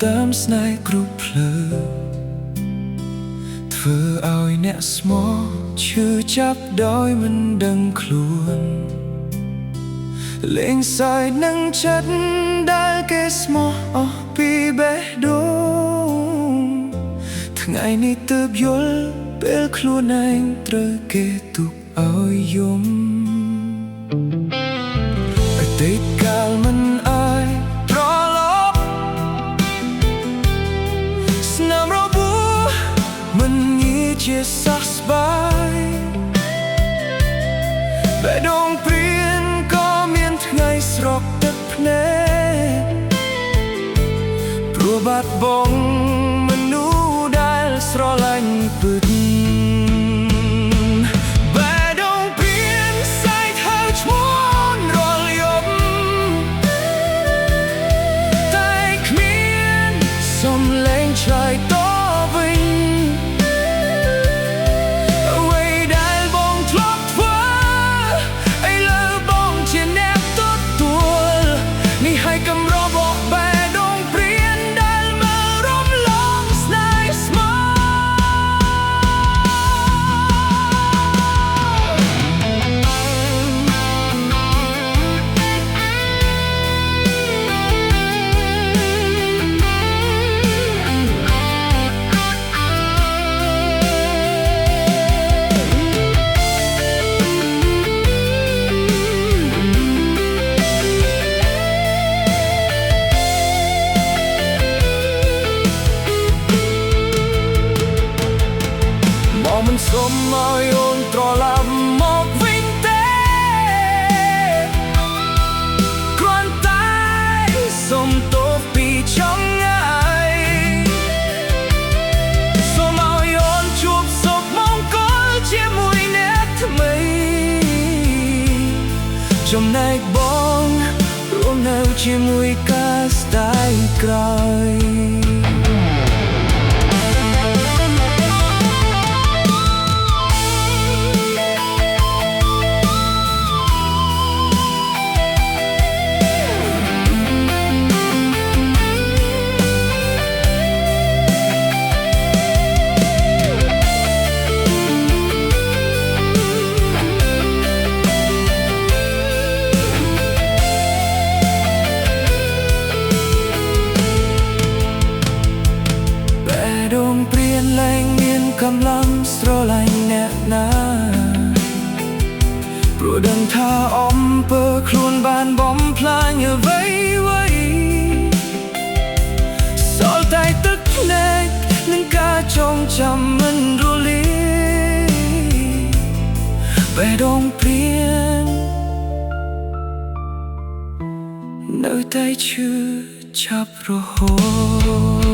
តាមស្នេហ៍គ្រប់ភ្លើធ្វើឲ្យអ្នកស្មោះឈឺចាប់ដោយមិនដឹងខ្លួនលេងសើចនឹងចិត្តដែលគេស្មោះអស់ពីបេះដូងថ្ងៃនេះទើបយល់ពេលខ្លួនឯងត្រូវគេទុកឲ្យយំអតីតកាលមិនអាចត្រឡប់ស្នាមរបួសមិនងាយជាសះស្បើយបេះដូងព្រានក៏មានថ្ងៃស្រក់ទឹកភ្នែកព្រោះបាត់បង់មនុស្សដែលស្រឡាញ់ពិតសំឡេងឆ្លើយតបវិញអ្វីដែលបងធ្លាប់ធ្វើឥឡូវបងជាអ្នកទទួលនេះឲ្យកម្របបេះដូងព្រានដែលមករំលងស្នេហ៍ស្មោះមិនសុំឲ្យអូនត្រឡប់មកវិញទេគ្រាន់តែសុំទោសពីចង់ងាយសុំឲ្យអូនជួបសុខមង្គលជាមួយអ្នកថ្មីចំណែកបងរួមនៅជាមួយការស្ដាយក្រោយលែងមានកម្លាំងស្រឡាញ់អ្នកណាព្រោះដឹងថាអំពើខ្លួនបានបំផ្លាញអ្វីសល់តែទឹកភ្នែកនិងការចងចាំមិនរលាយបេះដូងព្រាននៅតែឈឺចាប់រហូត